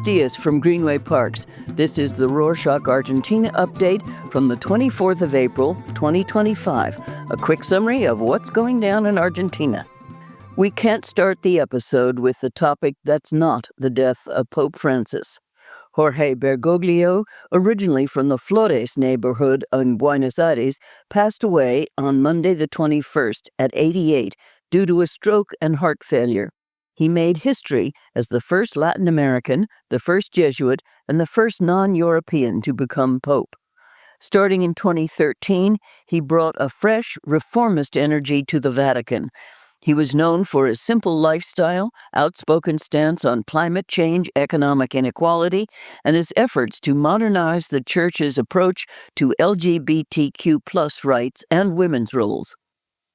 dias from Greenway Parks. This is the Rorschach Argentina update from the 24th of April, 2025. A quick summary of what's going down in Argentina. We can't start the episode with the topic that's not the death of Pope Francis. Jorge Bergoglio, originally from the Flores neighborhood in Buenos Aires, passed away on Monday the 21st at 88 due to a stroke and heart failure. He made history as the first Latin American, the first Jesuit, and the first non-European to become pope. Starting in 2013, he brought a fresh, reformist energy to the Vatican. He was known for his simple lifestyle, outspoken stance on climate change, economic inequality, and his efforts to modernize the Church's approach to LGBTQ+ rights and women's roles.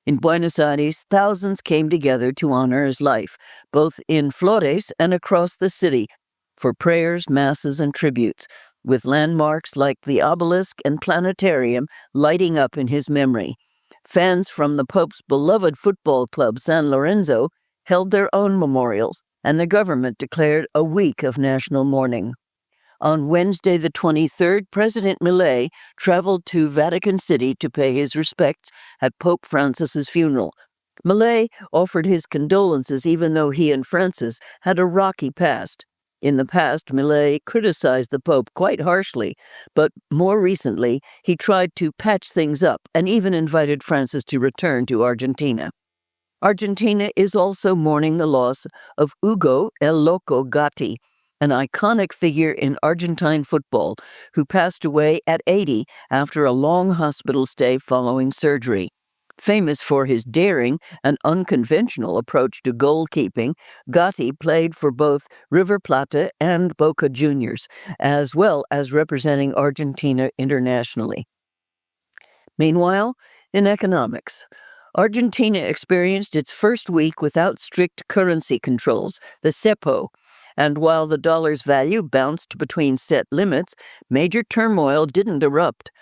In Buenos Aires, thousands came together to honor his life, both in Flores and across the city, for prayers, masses, and tributes, with landmarks like the obelisk and planetarium lighting up in his memory. Fans from the Pope's beloved football club San Lorenzo held their own memorials, and the government declared a week of national mourning. On Wednesday the 23rd, President Milei traveled to Vatican City to pay his respects at Pope Francis's funeral. Milei offered his condolences even though he and Francis had a rocky past. In the past, Milei criticized the Pope quite harshly, but more recently, he tried to patch things up and even invited Francis to return to Argentina. Argentina is also mourning the loss of Hugo El Loco Gatti, an iconic figure in Argentine football who passed away at 80 after a long hospital stay following surgery. Famous for his daring and unconventional approach to goalkeeping, Gatti played for both River Plate and Boca Juniors, as well as representing Argentina internationally. Meanwhile, in economics, Argentina experienced its first week without strict currency controls, the cepo, and while the dollar's value bounced between set limits, major turmoil didn't erupt.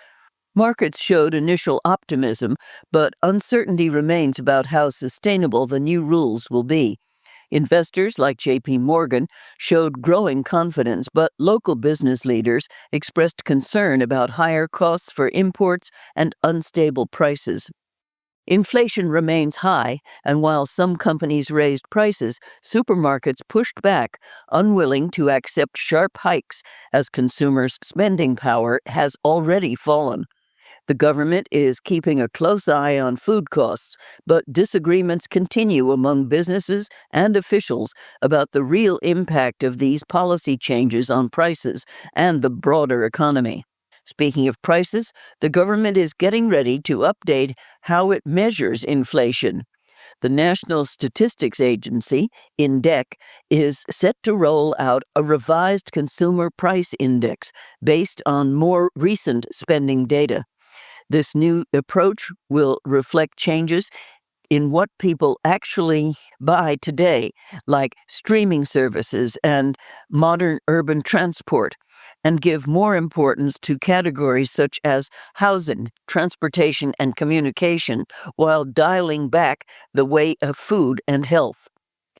Markets showed initial optimism, but uncertainty remains about how sustainable the new rules will be. Investors like J.P. Morgan showed growing confidence, but local business leaders expressed concern about higher costs for imports and unstable prices. Inflation remains high, and while some companies raised prices, supermarkets pushed back, unwilling to accept sharp hikes as consumers' spending power has already fallen. The government is keeping a close eye on food costs, but disagreements continue among businesses and officials about the real impact of these policy changes on prices and the broader economy. Speaking of prices, the government is getting ready to update how it measures inflation. The National Statistics Agency, INDEC, is set to roll out a revised consumer price index based on more recent spending data. This new approach will reflect changes in what people actually buy today, like streaming services and modern urban transport, and give more importance to categories such as housing, transportation, and communication, while dialing back the weight of food and health.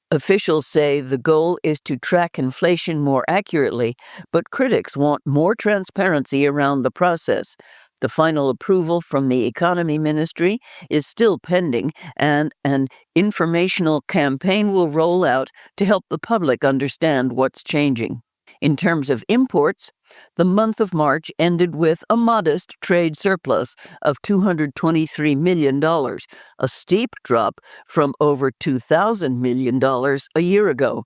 Officials say the goal is to track inflation more accurately, but critics want more transparency around the process. The final approval from the Economy Ministry is still pending, and an informational campaign will roll out to help the public understand what's changing. In terms of imports, the month of March ended with a modest trade surplus of $223 million, a steep drop from over $2,000 million a year ago.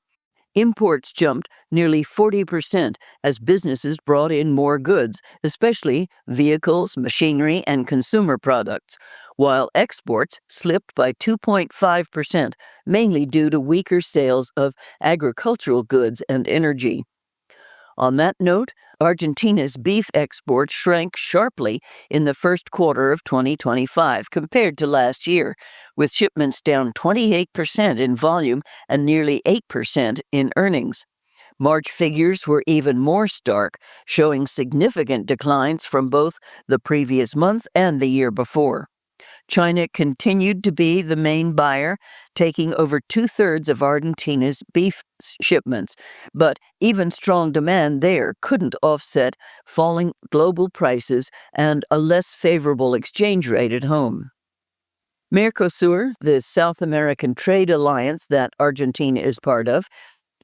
Imports jumped nearly 40% as businesses brought in more goods, especially vehicles, machinery, and consumer products, while exports slipped by 2.5%, mainly due to weaker sales of agricultural goods and energy. On that note, Argentina's beef exports shrank sharply in the first quarter of 2025 compared to last year, with shipments down 28% in volume and nearly 8% in earnings. March figures were even more stark, showing significant declines from both the previous month and the year before. China continued to be the main buyer, taking over 2/3 of Argentina's beef shipments, but even strong demand there couldn't offset falling global prices and a less favorable exchange rate at home. Mercosur, the South American trade alliance that Argentina is part of,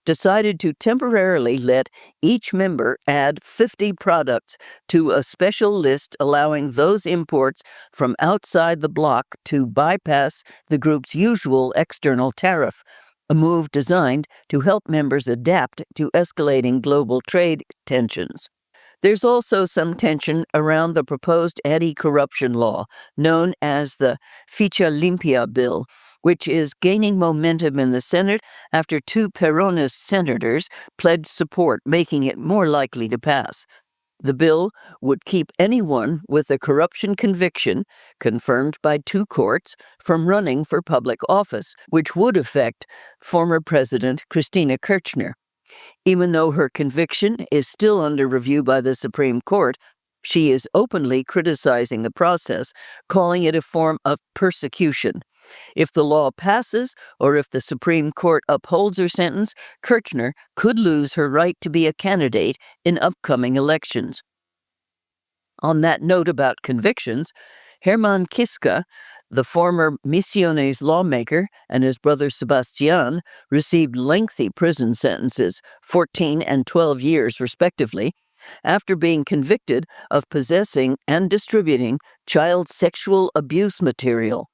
decided to temporarily let each member add 50 products to a special list allowing those imports from outside the bloc to bypass the group's usual external tariff, a move designed to help members adapt to escalating global trade tensions. There's also some tension around the proposed anti-corruption law, known as the Ficha Limpia bill, which is gaining momentum in the Senate after 2 Peronist senators pledged support, making it more likely to pass. The bill would keep anyone with a corruption conviction, confirmed by 2 courts, from running for public office, which would affect former President Cristina Kirchner. Even though her conviction is still under review by the Supreme Court, she is openly criticizing the process, calling it a form of persecution. If the law passes, or if the Supreme Court upholds her sentence, Kirchner could lose her right to be a candidate in upcoming elections. On that note about convictions, Germán Kiczka, the former Misiones lawmaker, and his brother Sebastián received lengthy prison sentences, 14 and 12 years respectively, after being convicted of possessing and distributing child sexual abuse material.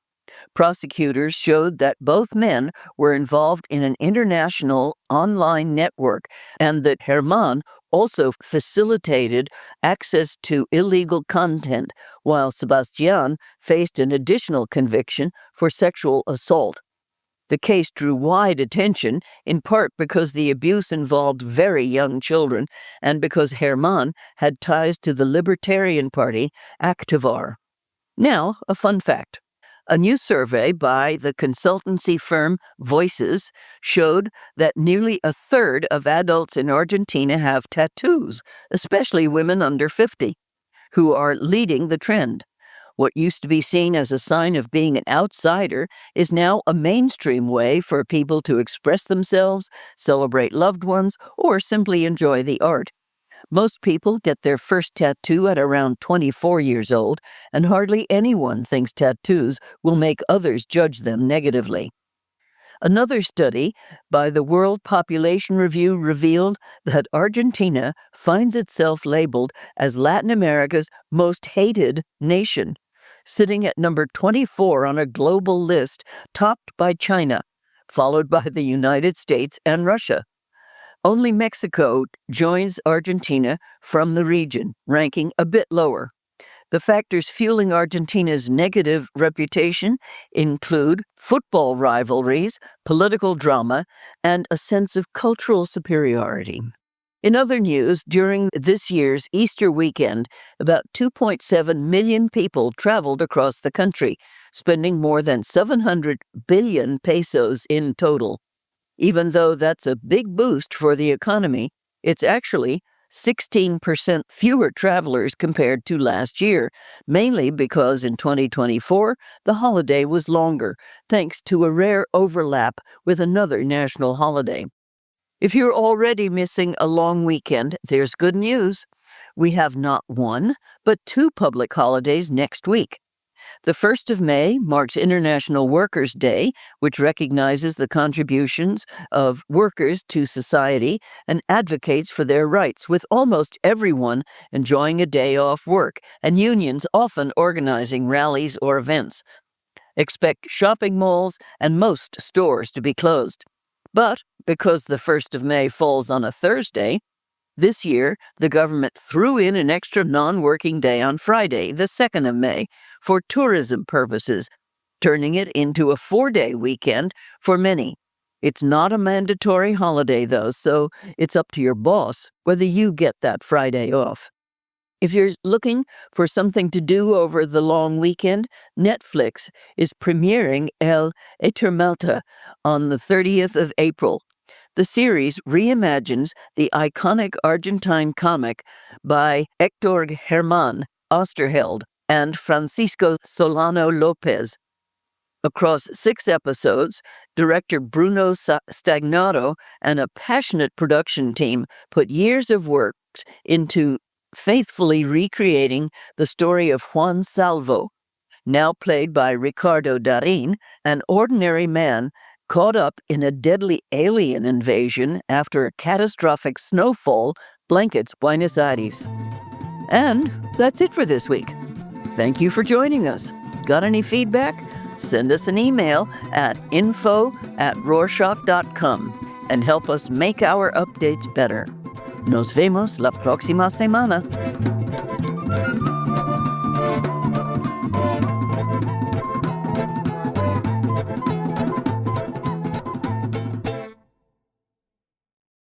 Prosecutors showed that both men were involved in an international online network and that Germán also facilitated access to illegal content, while Sebastián faced an additional conviction for sexual assault. The case drew wide attention, in part because the abuse involved very young children and because Germán had ties to the Libertarian Party, Activar. Now, a fun fact. A new survey by the consultancy firm Voices showed that nearly a third of adults in Argentina have tattoos, especially women under 50, who are leading the trend. What used to be seen as a sign of being an outsider is now a mainstream way for people to express themselves, celebrate loved ones, or simply enjoy the art. Most people get their first tattoo at around 24 years old, and hardly anyone thinks tattoos will make others judge them negatively. Another study by the World Population Review revealed that Argentina finds itself labeled as Latin America's most hated nation, sitting at number 24 on a global list topped by China, followed by the United States and Russia. Only Mexico joins Argentina from the region, ranking a bit lower. The factors fueling Argentina's negative reputation include football rivalries, political drama, and a sense of cultural superiority. In other news, during this year's Easter weekend, about 2.7 million people traveled across the country, spending more than 700 billion pesos in total. Even though that's a big boost for the economy, it's actually 16% fewer travelers compared to last year, mainly because in 2024, the holiday was longer, thanks to a rare overlap with another national holiday. If you're already missing a long weekend, there's good news. We have not 1, but 2 public holidays next week. The 1st of May marks International Workers' Day, which recognizes the contributions of workers to society and advocates for their rights, with almost everyone enjoying a day off work and unions often organizing rallies or events. Expect shopping malls and most stores to be closed. But because the 1st of May falls on a Thursday, this year, the government threw in an extra non-working day on Friday, the 2nd of May, for tourism purposes, turning it into a 4-day weekend for many. It's not a mandatory holiday, though, so it's up to your boss whether you get that Friday off. If you're looking for something to do over the long weekend, Netflix is premiering El Eternauta on the 30th of April. The series reimagines the iconic Argentine comic by Héctor Germán Osterheld, and Francisco Solano Lopez. Across 6 episodes, director Bruno Stagnato and a passionate production team put years of work into faithfully recreating the story of Juan Salvo, now played by Ricardo Darín, an ordinary man caught up in a deadly alien invasion after a catastrophic snowfall blankets Buenos Aires. And that's it for this week. Thank you for joining us. Got any feedback? Send us an email at info@rorschach.com and help us make our updates better. Nos vemos la próxima semana.